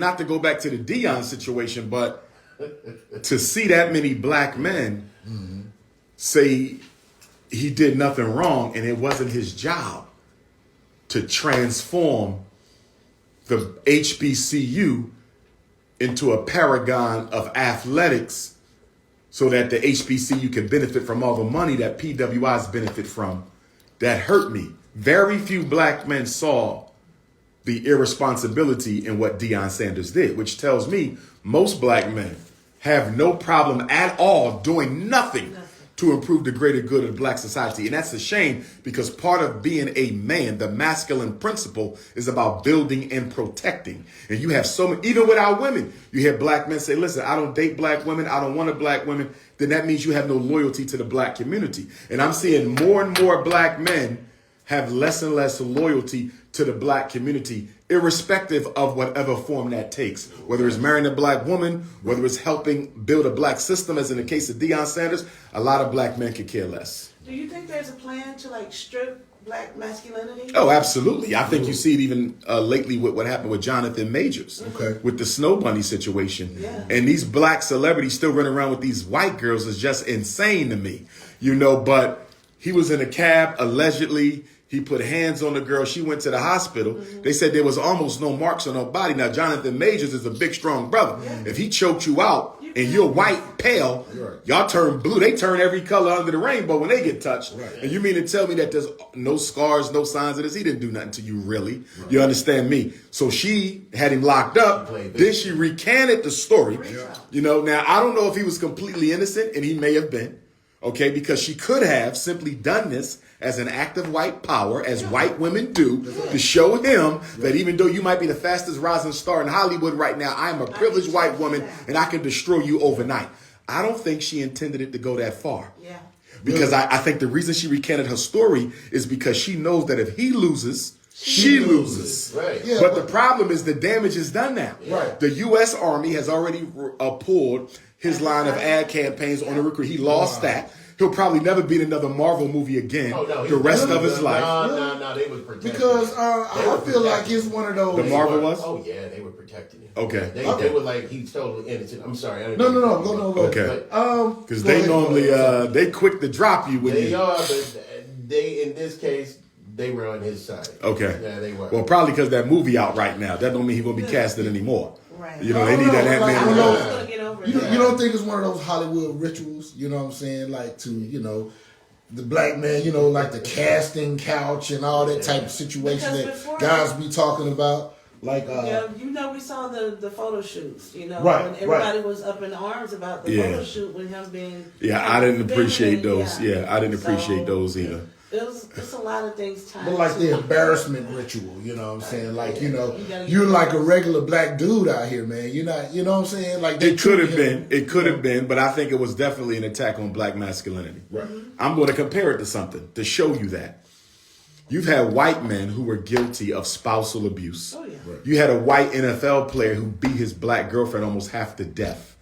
not to go back to the Dion situation, but to see that many black men say he did nothing wrong and it wasn't his job to transform the HBCU into a paragon of athletics so that the HBCU can benefit from all the money that PWIs benefit from, that hurt me. Very few black men saw the irresponsibility in what Deion Sanders did, which tells me most black men have no problem at all doing nothing to improve the greater good of black society. And that's a shame, because part of being a man, the masculine principle, is about building and protecting. And you have so many, even with our women, you hear black men say, listen, I don't date black women, I don't want a black woman. Then that means you have no loyalty to the black community. And I'm seeing more and more black men have less and less loyalty to the black community, irrespective of whatever form that takes. Whether it's marrying a black woman, whether it's helping build a black system, as in the case of Deion Sanders, a lot of black men could care less. Do you think there's a plan to like strip black masculinity? Oh, absolutely. I think you see it even lately with what happened with Jonathan Majors, with the Snow Bunny situation. Yeah. And these black celebrities still running around with these white girls is just insane to me, you know. But he was in a cab, allegedly. He put hands on the girl. She went to the hospital. They said there was almost no marks on her body. Now, Jonathan Majors is a big, strong brother. Yeah. If he choked you out and you're white, pale, y'all turn blue. They turn every color under the rainbow when they get touched. Right. And you mean to tell me that there's no scars, no signs of this? He didn't do nothing to you, really. Right. You understand me? So she had him locked up. Then she recanted the story. Yeah. You know, now, I don't know if he was completely innocent, and he may have been. Okay, because she could have simply done this as an act of white power, as white women do, to show him that even though you might be the fastest rising star in Hollywood right now, I'm a privileged white woman and I can destroy you overnight. I don't think she intended it to go that far. Yeah. Because I think the reason she recanted her story is because she knows that if he loses, she loses. Right. Yeah, but the problem is the damage is done now. Right. The U.S. Army has already pulled his line of ad campaigns on the recruit. He lost that. He'll probably never be in another Marvel movie again the rest of his life. No, they was protecting because I feel like it's one of those. The Marvel was? Oh, yeah, they were protecting him. Okay. They were like, he's totally innocent. I'm sorry. No. Okay. Because they normally, they quick to drop you. They are, but they, in this case, they were on his side. Okay. Yeah, they were. Well, probably because that movie out right now. That don't mean he's going to be casted anymore. Right. You know, they need that Ant-Man. You don't think it's one of those Hollywood rituals, you know what I'm saying? Like to, you know, the black man, you know, like the casting couch and all that type of situation that guys be talking about. Like, you know, we saw the photo shoots, you know, when everybody was up in arms about the photo shoot with him being. Yeah, I didn't appreciate those. Yeah, I didn't appreciate those either. It's a lot of things tied. But like the embarrassment ritual, you know what I'm saying? Like, you know, you're like a regular black dude out here, man. You're not, you know what I'm saying? Like it could have been. It could have been, but I think it was definitely an attack on black masculinity. Right. I'm going to compare it to something to show you that. You've had white men who were guilty of spousal abuse. Oh, yeah. Right. You had a white NFL player who beat his black girlfriend almost half to death.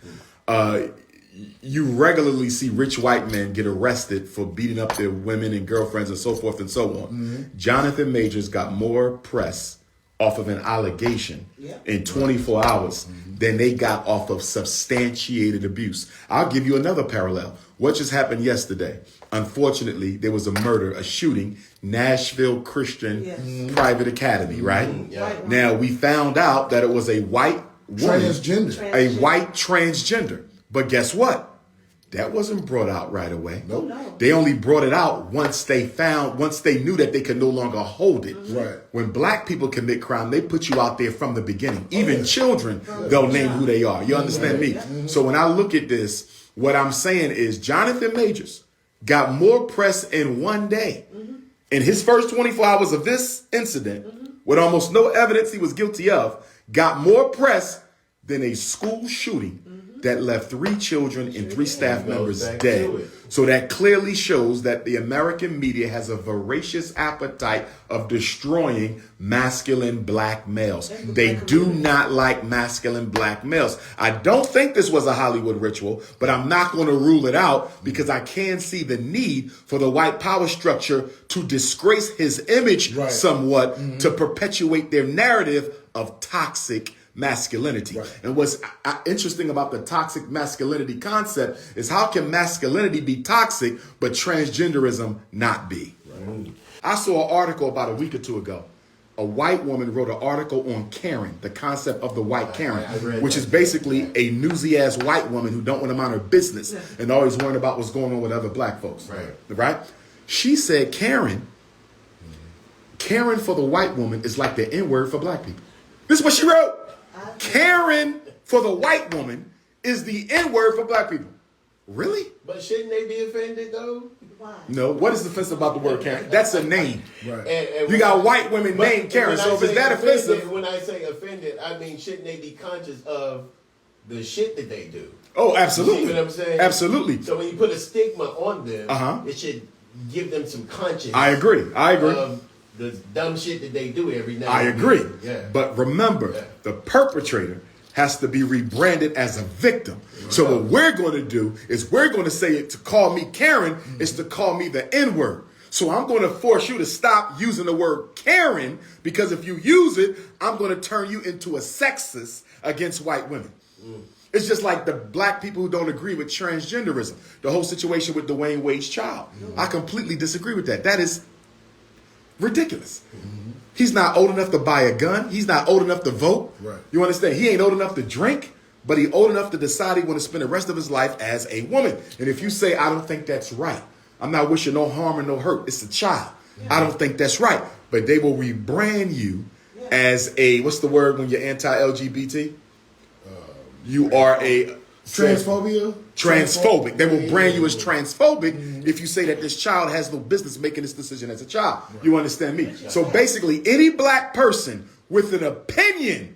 You regularly see rich white men get arrested for beating up their women and girlfriends and so forth and so on. Jonathan Majors got more press off of an allegation in 24 hours than they got off of substantiated abuse. I'll give you another parallel. What just happened yesterday? Unfortunately, there was a murder, a shooting, Nashville Christian Private Academy, right? Now, we found out that it was a white woman, a white transgender. But guess what? That wasn't brought out right away. Nope. No. They only brought it out once they knew that they could no longer hold it. Right. When black people commit crime, they put you out there from the beginning. Even children, they'll name who they are. You understand me? So when I look at this, what I'm saying is Jonathan Majors got more press in one day. In his first 24 hours of this incident, with almost no evidence he was guilty of, got more press than a school shooting that left 3 children and 3 staff members dead. So that clearly shows that the American media has a voracious appetite of destroying masculine black males. They do not like masculine black males. I don't think this was a Hollywood ritual, but I'm not going to rule it out because I can see the need for the white power structure to disgrace his image somewhat to perpetuate their narrative of toxic masculinity. Right. And what's interesting about the toxic masculinity concept is how can masculinity be toxic, but transgenderism not be? Right. I saw an article about a week or two ago. A white woman wrote an article on Karen, the concept of the white Karen, which is basically a newsy ass white woman who don't want to mind her business and always worrying about what's going on with other black folks. Right? She said Karen for the white woman is like the N-word for black people. This is what she wrote. Karen for the white woman is the N-word for black people. Really? But shouldn't they be offended though? Why? No. What is offensive about the word Karen? That's a name. Right. And You got white women named Karen. So if it's that offensive. When I say offended, I mean shouldn't they be conscious of the shit that they do? Oh, absolutely. You see what I'm saying? Absolutely. So when you put a stigma on them, it should give them some conscience. I agree. Of the dumb shit that they do every now and I agree. then. Yeah. But remember, the perpetrator has to be rebranded as a victim. So what we're going to do is we're going to say it to call me Karen is to call me the N-word. So I'm going to force you to stop using the word Karen, because if you use it, I'm going to turn you into a sexist against white women. It's just like the black people who don't agree with transgenderism. The whole situation with Dwayne Wade's child. I completely disagree with that. That is ridiculous. He's not old enough to buy a gun. He's not old enough to vote. Right. You understand? He ain't old enough to drink, but he's old enough to decide he want to spend the rest of his life as a woman. And if you say, I don't think that's right, I'm not wishing no harm or no hurt, it's a child. I don't think that's right. But they will rebrand you as a, what's the word when you're anti-LGBT? You are a... Transphobia? Transphobic. They will brand you as transphobic if you say that this child has no business making this decision as a child. You understand me? So basically, any black person with an opinion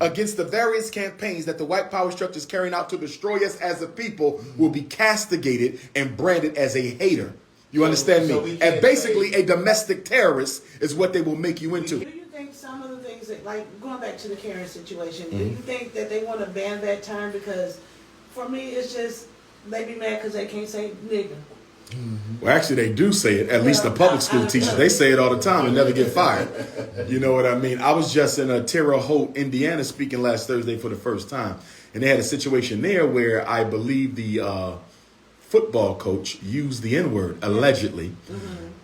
against the various campaigns that the white power structure is carrying out to destroy us as a people will be castigated and branded as a hater. You understand me? And basically, a domestic terrorist is what they will make you into. Do you think some of the things that, like going back to the Karen situation, do you think that they want to ban that term? Because for me, it's just they be mad because they can't say nigga. Well, actually, they do say it. At least the public school teachers, they say it all the time and never get fired. You know what I mean? I was just in Terre Haute, Indiana, speaking last Thursday for the first time, and they had a situation there where I believe the football coach used the N-word allegedly,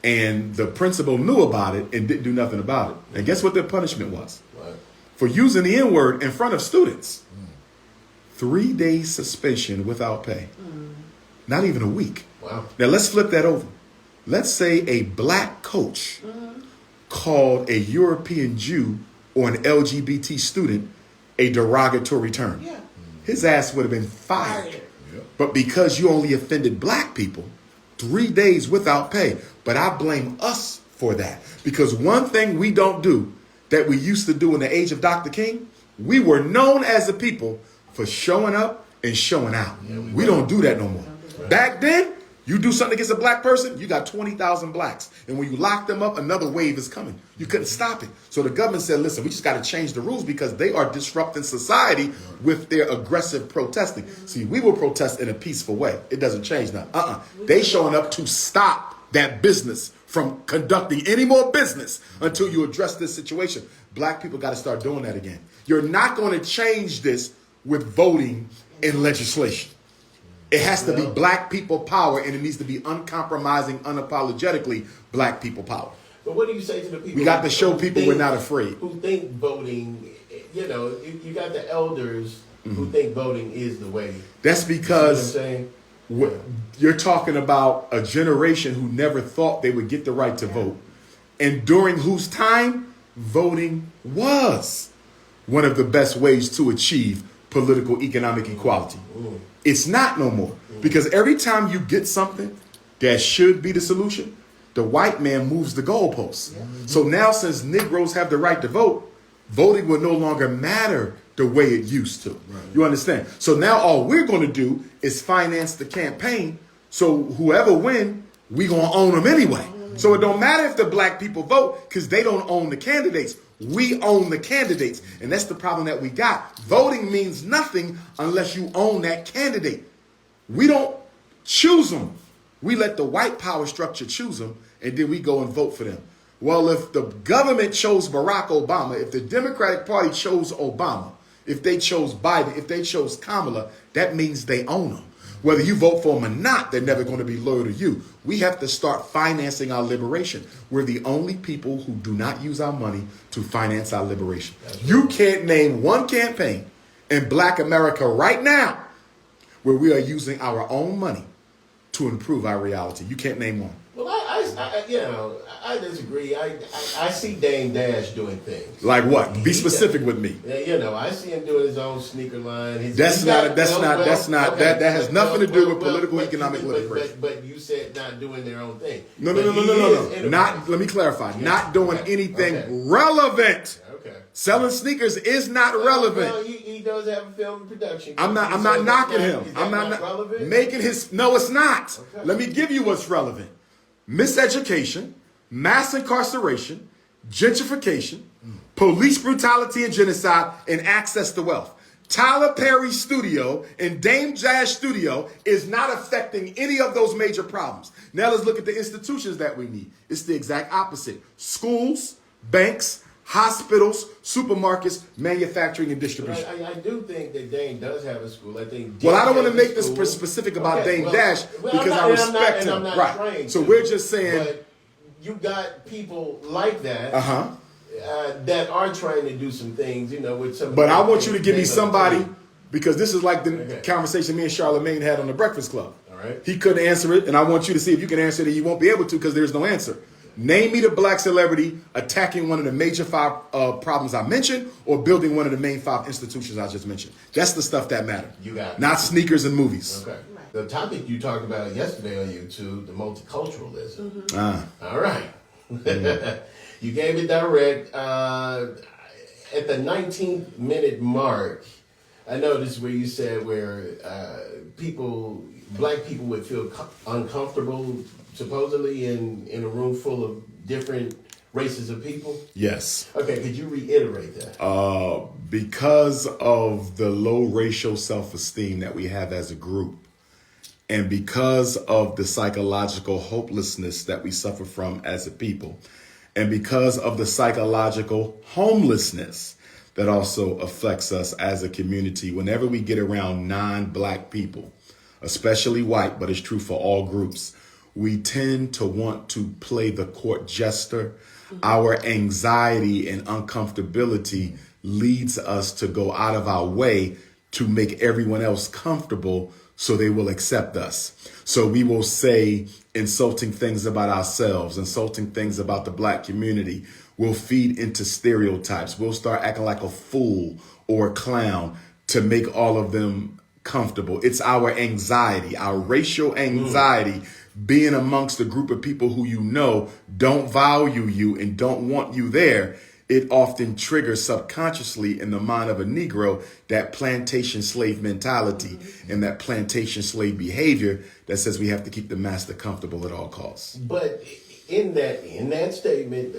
and the principal knew about it and didn't do nothing about it. And guess what their punishment was? What? For using the N-word in front of students. 3 days suspension without pay. Not even a week. Wow. Now let's flip that over. Let's say a black coach called a European Jew or an LGBT student a derogatory term. Yeah. His ass would have been fired. But because you only offended black people, 3 days without pay. But I blame us for that. Because one thing we don't do that we used to do in the age of Dr. King, we were known as a people for showing up and showing out. We don't do that no more. Back then, you do something against a black person, you got 20,000 blacks. And when you lock them up, another wave is coming. You couldn't stop it. So the government said, listen, we just got to change the rules because they are disrupting society with their aggressive protesting. See, we will protest in a peaceful way. It doesn't change nothing. They showing up to stop that business from conducting any more business until you address this situation. Black people got to start doing that again. You're not going to change this with voting in legislation. It has to be black people power, and it needs to be uncompromising, unapologetically black people power. But what do you say to the people? We got to show people we're not afraid. Who think voting, you got the elders who think voting is the way. That's because you know what I'm saying? You're talking about a generation who never thought they would get the right to vote, and during whose time voting was one of the best ways to achieve political economic equality. It's not no more. Because every time you get something that should be the solution, the white man moves the goalposts. So now since Negroes have the right to vote, voting will no longer matter the way it used to. You understand? So now all we're going to do is finance the campaign. So whoever win, we going to own them anyway. So it don't matter if the black people vote because they don't own the candidates. We own the candidates. And that's the problem that we got. Voting means nothing unless you own that candidate. We don't choose them. We let the white power structure choose them, and then we go and vote for them. Well, if the government chose Barack Obama, if the Democratic Party chose Obama, If they chose Biden, if they chose Kamala, that means they own them. Whether you vote for them or not, they're never going to be loyal to you. We have to start financing our liberation. We're the only people who do not use our money to finance our liberation. You can't name one campaign in Black America right now where we are using our own money to improve our reality. You can't name one. Well, I disagree. I see Dame Dash doing things. Like what? Be specific with me. I see him doing his own sneaker line. That has nothing to do with political economic liberation. But you said not doing their own thing. No. Not. Let me clarify. Yeah. Not doing anything relevant. Okay. Selling sneakers is not relevant. Well, he does have a film production. I'm not knocking him. I'm not relevant? Making his. No, it's not. Okay. Let me give you what's relevant. Miseducation, mass incarceration, gentrification, police brutality and genocide, and access to wealth. Tyler Perry's studio and Dame Dash studio is not affecting any of those major problems. Now let's look at the institutions that we need. It's the exact opposite. Schools, banks, hospitals, supermarkets, manufacturing, and distribution. I do think that Dame does have a school. I think. I don't want to make this specific about Dame Dash because I respect him. Right. So we're just saying. But you got people like that. That are trying to do some things, with some. But I want you to give me somebody, because this is like the conversation me and Charlamagne had on the Breakfast Club. All right. He couldn't answer it, and I want you to see if you can answer it, and you won't be able to because there's no answer. Name me the Black celebrity attacking one of the major 5 problems I mentioned or building one of the main 5 institutions I just mentioned. That's the stuff that matters. You got it. Not sneakers and movies. Okay. The topic you talked about yesterday on YouTube, the multiculturalism. All right. You gave it direct. At the 19th minute mark, I noticed where you said where black people would feel uncomfortable, supposedly in a room full of different races of people. Yes. Okay, could you reiterate that? Because of the low racial self-esteem that we have as a group, and because of the psychological hopelessness that we suffer from as a people, and because of the psychological homelessness that also affects us as a community, whenever we get around non-black people, especially white, but it's true for all groups, we tend to want to play the court jester. Our anxiety and uncomfortability leads us to go out of our way to make everyone else comfortable so they will accept us. So we will say insulting things about ourselves, insulting things about the black community. We'll feed into stereotypes. We'll start acting like a fool or a clown to make all of them comfortable. It's our anxiety, our racial anxiety, being amongst a group of people who don't value you and don't want you there. It often triggers subconsciously in the mind of a Negro that plantation slave mentality and that plantation slave behavior that says we have to keep the master comfortable at all costs. But in that statement,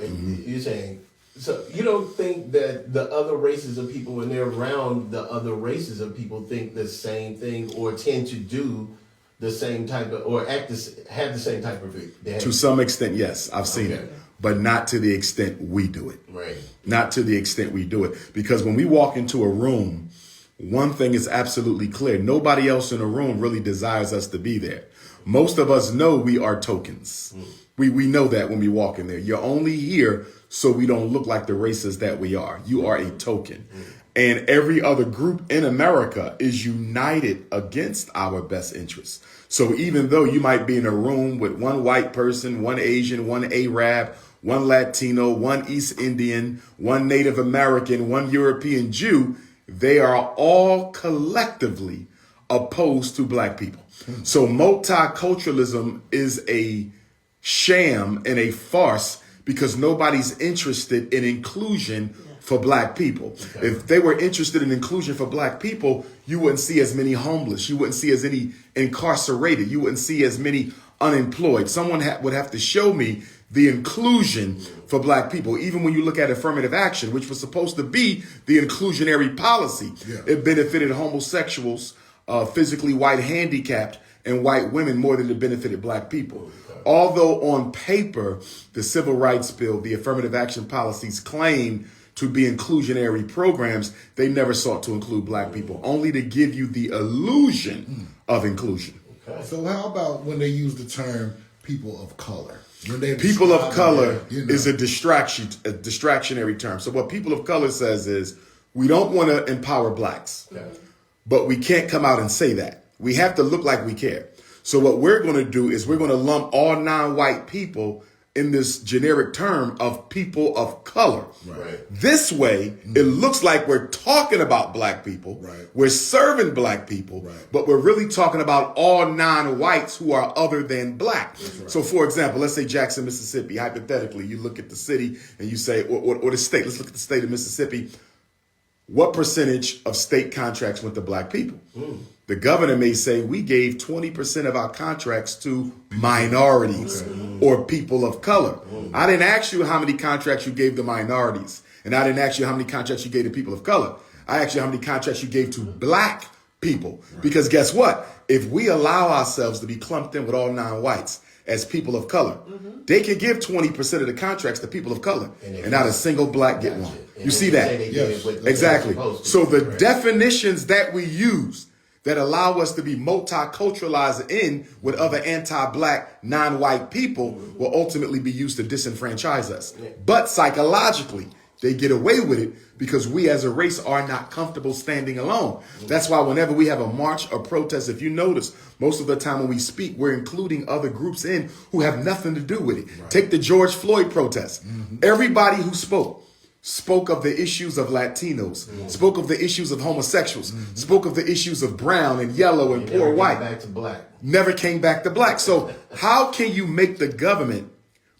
you're saying, so you don't think that the other races of people, when they're around the other races of people, think the same thing or tend to do the same type of, or have the same type of behavior? To some extent, yes, I've seen it. But not to the extent we do it. Right. Not to the extent we do it. Because when we walk into a room, one thing is absolutely clear. Nobody else in the room really desires us to be there. Most of us know we are tokens. We know that when we walk in there. You're only here so we don't look like the races that we are. You are a token. And every other group in America is united against our best interests. So even though you might be in a room with one white person, one Asian, one Arab, one Latino, one East Indian, one Native American, one European Jew, they are all collectively opposed to black people. So multiculturalism is a sham and a farce because nobody's interested in inclusion for black people. Okay. If they were interested in inclusion for black people, you wouldn't see as many homeless. You wouldn't see as many incarcerated. You wouldn't see as many unemployed. Someone would have to show me the inclusion for black people. Even when you look at affirmative action, which was supposed to be the inclusionary policy, it benefited homosexuals, physically white handicapped, and white women more than it benefited black people. Although on paper, the civil rights bill, the affirmative action policies claim to be inclusionary programs, they never sought to include black people, only to give you the illusion of inclusion. Okay. So how about when they use the term people of color? When they People of color you know, is a distractionary term. So what people of color says is, we don't want to empower blacks, but we can't come out and say that. We have to look like we care. So what we're going to do is we're going to lump all non-white people in this generic term of people of color. Right. This way, it looks like we're talking about black people. Right. We're serving black people, Right. but we're really talking about all non-whites who are other than black. Right. So for example, let's say Jackson, Mississippi. Hypothetically, you look at the city and you say, or the state, let's look at the state of Mississippi. What percentage of state contracts went to black people? The governor may say, we gave 20% of our contracts to minorities or people of color. I didn't ask you how many contracts you gave to minorities. And I didn't ask you how many contracts you gave to people of color. I asked you how many contracts you gave to black people. Because guess what? If we allow ourselves to be clumped in with all non-whites as people of color, they can give 20% of the contracts to people of color and not a single black get one. You see that? Yes. Exactly. So the definitions that we use that allow us to be multiculturalized in with other anti-black, non-white people will ultimately be used to disenfranchise us. But psychologically, they get away with it because we as a race are not comfortable standing alone. That's why whenever we have a march or protest, if you notice, most of the time when we speak, we're including other groups in who have nothing to do with it. Right. Take the George Floyd protest. Everybody who spoke of the issues of Latinos, spoke of the issues of homosexuals, spoke of the issues of brown and yellow and poor white. Back to black. Never came back to black. So how can you make the government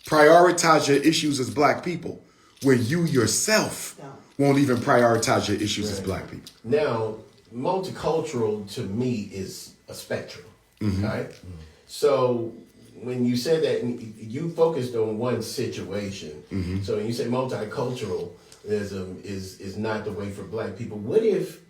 prioritize your issues as black people when you yourself won't even prioritize your issues as black people? Now, multicultural to me is a spectrum, right? So when you said that, you focused on one situation. So when you say multiculturalism is not the way for black people, what if,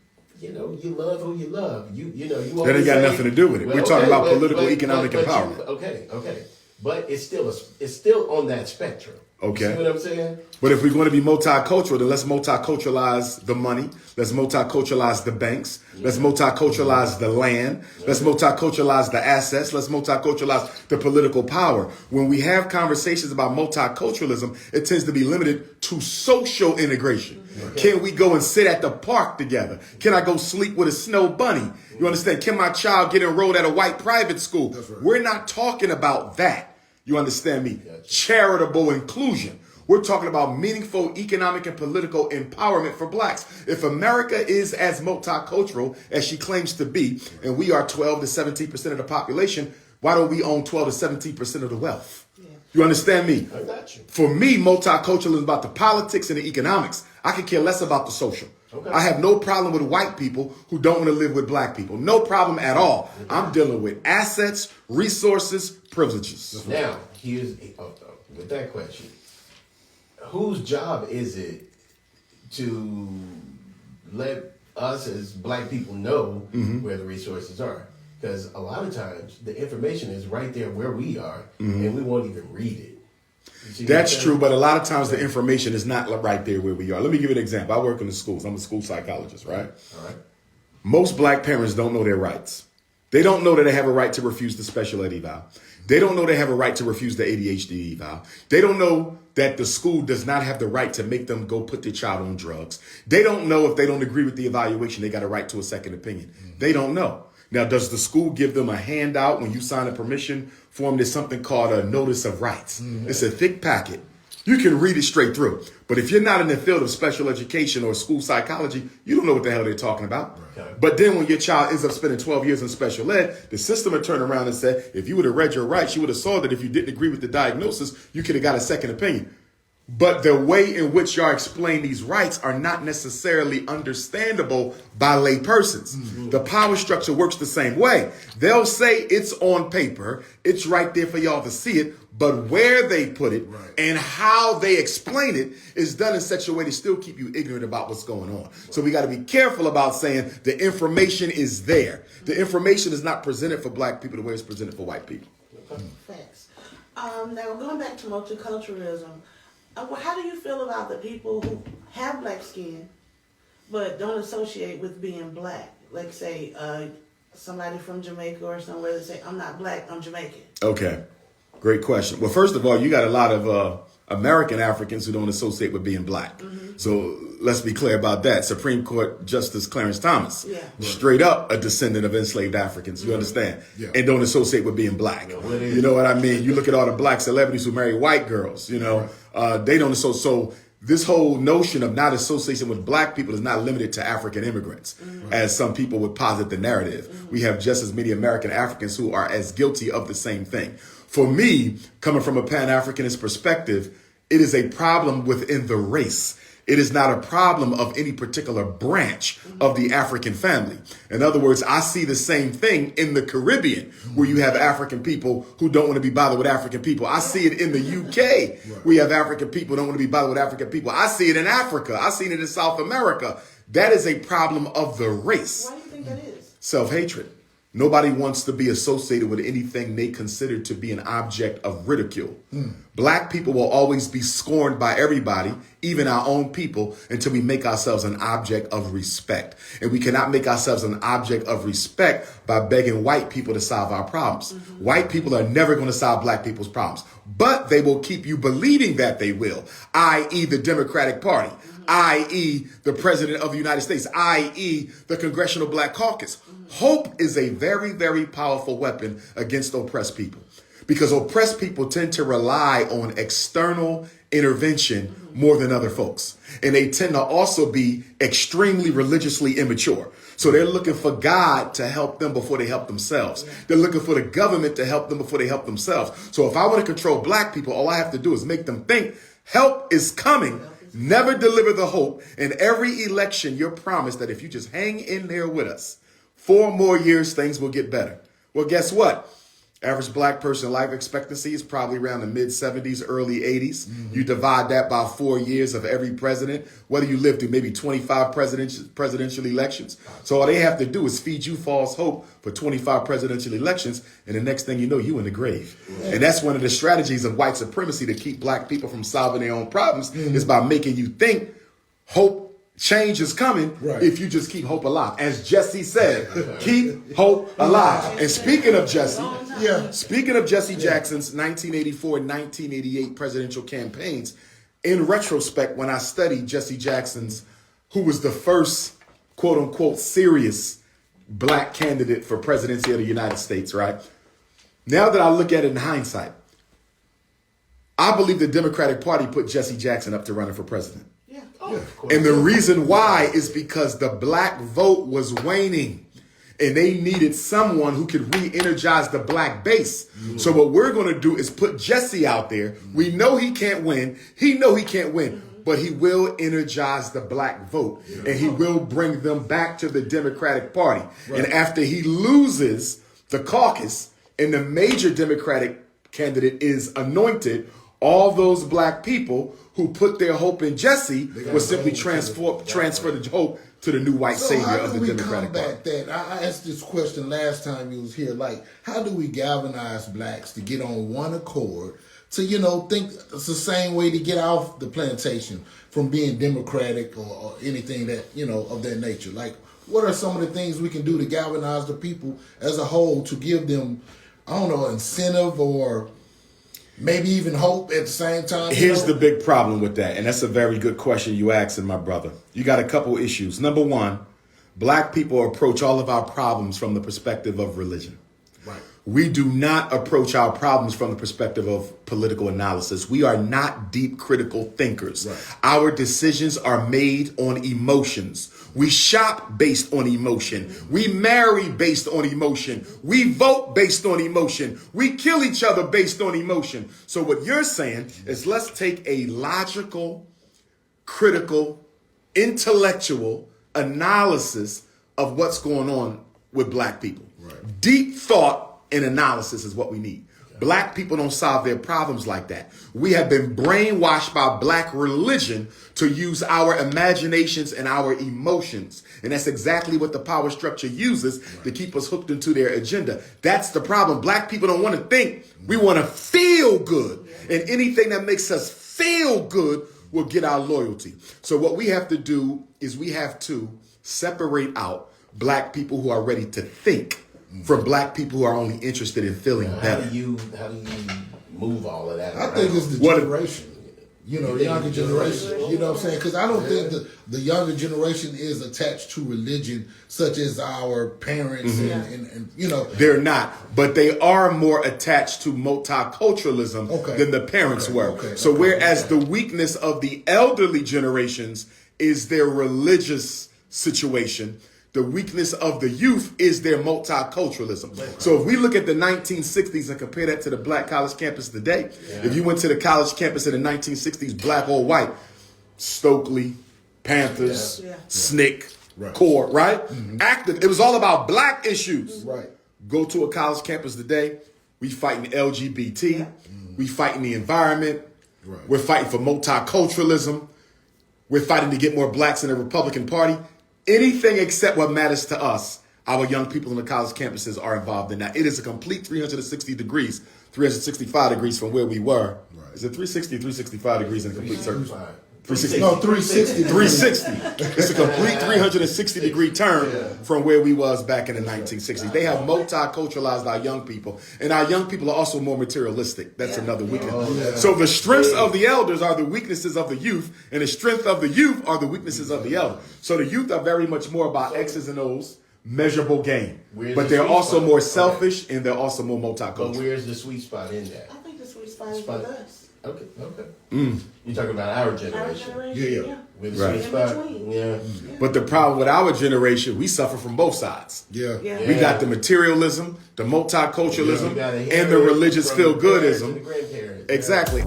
you love who you love? You That ain't got nothing to do with it. We're talking about political, economic empowerment. Okay. But it's still on that spectrum. Okay. You see what I'm saying? But if we're going to be multicultural, then let's multiculturalize the money. Let's multiculturalize the banks. Let's multiculturalize the land. Let's multiculturalize the assets. Let's multiculturalize the political power. When we have conversations about multiculturalism, it tends to be limited to social integration. Can we go and sit at the park together? Can I go sleep with a snow bunny? You understand? Can my child get enrolled at a white private school? Right. We're not talking about that. You understand me? Charitable inclusion. We're talking about meaningful economic and political empowerment for blacks. If America is as multicultural as she claims to be, and we are 12 to 17% of the population, why don't we own 12 to 17% of the wealth? You understand me? I got you. For me, multiculturalism is about the politics and the economics. I could care less about the social. Okay. I have no problem with white people who don't want to live with black people. No problem at all. I'm dealing with assets, resources, privileges. Now, here's with that question. Whose job is it to let us as black people know where the resources are? Because a lot of times the information is right there where we are and we won't even read it. That's true, but a lot of times the information is not right there where we are. Let me give you an example. I work in the schools. I'm a school psychologist, right? All right. Most black parents don't know their rights. They don't know that they have a right to refuse the special ed eval. They don't know they have a right to refuse the ADHD eval. They don't know that the school does not have the right to make them go put their child on drugs. They don't know if they don't agree with the evaluation, they got a right to a second opinion. They don't know. Now, does the school give them a handout when you sign a permission form? There's something called a notice of rights. It's a thick packet. You can read it straight through. But if you're not in the field of special education or school psychology, you don't know what the hell they're talking about. Okay. But then when your child ends up spending 12 years in special ed, the system would turn around and say, if you would have read your rights, you would have saw that if you didn't agree with the diagnosis, you could have got a second opinion. But the way in which y'all explain these rights are not necessarily understandable by lay persons. The power structure works the same way. They'll say it's on paper, it's right there for y'all to see it, but where they put it and how they explain it is done in such a way to still keep you ignorant about what's going on. So we got to be careful about saying the information is there. The information is not presented for black people the way it's presented for white people. Facts. Now, going back to multiculturalism, How do you feel about the people who have black skin but don't associate with being black? Like say somebody from Jamaica or somewhere that say, I'm not black, I'm Jamaican. Okay, great question. Well, first of all, you got a lot of American Africans who don't associate with being black. So let's be clear about that. Supreme Court Justice Clarence Thomas, straight up a descendant of enslaved Africans, you understand? And don't associate with being black. You know what I mean? You look at all the black celebrities who marry white girls, you know, they don't associate. So this whole notion of not association with black people is not limited to African immigrants, as some people would posit the narrative. We have just as many American Africans who are as guilty of the same thing. For me, coming from a Pan-Africanist perspective, it is a problem within the race. It is not a problem of any particular branch of the African family. In other words, I see the same thing in the Caribbean, where you have African people who don't want to be bothered with African people. I see it in the UK. We have African people who don't want to be bothered with African people. I see it in Africa. I see it in South America. That is a problem of the race. Why do you think that is? Self-hatred. Nobody wants to be associated with anything they consider to be an object of ridicule. Black people will always be scorned by everybody, even our own people, until we make ourselves an object of respect. And we cannot make ourselves an object of respect by begging white people to solve our problems. White people are never going to solve black people's problems, but they will keep you believing that they will, i.e. the Democratic Party, i.e. the President of the United States, i.e. the Congressional Black Caucus. Hope is a very, very powerful weapon against oppressed people, because oppressed people tend to rely on external intervention more than other folks. And they tend to also be extremely religiously immature. So they're looking for God to help them before they help themselves. They're looking for the government to help them before they help themselves. So if I want to control black people, all I have to do is make them think help is coming. Never deliver the hope. In every election, you're promised that if you just hang in there with us, 4 more years, things will get better. Well, guess what? Average black person life expectancy is probably around the mid-70s, early 80s. You divide that by 4 years of every president, whether you live through maybe 25 presidential elections. So all they have to do is feed you false hope for 25 presidential elections, and the next thing you know, you in the grave. And that's one of the strategies of white supremacy to keep black people from solving their own problems, is by making you think hope change is coming if you just keep hope alive. As Jesse said, keep hope alive. And speaking of Jesse, Jackson's 1984 and 1988 presidential campaigns, in retrospect, when I studied Jesse Jackson's, who was the first quote unquote serious black candidate for presidency of the United States, right? Now that I look at it in hindsight, I believe the Democratic Party put Jesse Jackson up to running for president. And the reason why is because the black vote was waning, and they needed someone who could re-energize the black base. So what we're going to do is put Jesse out there. We know he can't win. He know he can't win, but he will energize the black vote, and he will bring them back to the Democratic Party. And after he loses the caucus and the major Democratic candidate is anointed, all those black people who put their hope in Jesse will simply transfer the hope to the new white savior of the Democratic Party. That? I asked this question last time you was here. Like, how do we galvanize blacks to get on one accord to, think it's the same way to get off the plantation from being democratic or anything that, of that nature? Like, what are some of the things we can do to galvanize the people as a whole to give them, incentive or maybe even hope at the same time? Here's the big problem with that, and that's a very good question you asking, my brother. You got a couple issues. Number one, black people approach all of our problems from the perspective of religion. Right. We do not approach our problems from the perspective of political analysis. We are not deep critical thinkers. Right. Our decisions are made on emotions. We shop based on emotion. We marry based on emotion. We vote based on emotion. We kill each other based on emotion. So what you're saying is, let's take a logical, critical, intellectual analysis of what's going on with black people. Right. Deep thought and analysis is what we need. Black people don't solve their problems like that. We have been brainwashed by black religion to use our imaginations and our emotions. And that's exactly what the power structure uses to keep us hooked into their agenda. That's the problem. Black people don't want to think. We want to feel good. And anything that makes us feel good will get our loyalty. So what we have to do is we have to separate out black people who are ready to think from black people who are only interested in feeling better. How do you move all of that? I think it's the generation. You know, the younger generation. You know what I'm saying? Because I don't think the younger generation is attached to religion such as our parents and you know. They're not, but they are more attached to multiculturalism than the parents were. So whereas the weakness of the elderly generations is their religious situation, the weakness of the youth is their multiculturalism. So if we look at the 1960s and compare that to the black college campus today, if you went to the college campus in the 1960s, black or white, Stokely, Panthers, SNCC, CORE, right? Active. It was all about black issues. Right. Go to a college campus today, we fighting LGBT, we fighting the environment, we're fighting for multiculturalism, we're fighting to get more blacks in the Republican Party. Anything except what matters to us, our young people on the college campuses are involved in that. It is a complete 365 degrees from where we were. Right. Is it 360 or 365 degrees in a complete circle? 360. No, 360. 360. It's a complete 360-degree turn from where we was back in the 1960s. They have multiculturalized our young people, and our young people are also more materialistic. That's another weakness. So the strengths of the elders are the weaknesses of the youth, and the strength of the youth are the weaknesses of the elder. So the youth are very much more about X's and O's, measurable gain. But they're also more selfish, and they're also more multicultural. But where's the sweet spot in that? I think the sweet spot is with us. Okay. You're talking about our generation. Yeah. With the sweet spot. Yeah. But the problem with our generation, we suffer from both sides. We got the materialism, the multiculturalism, and the religious feel-goodism. The grandparents. Exactly.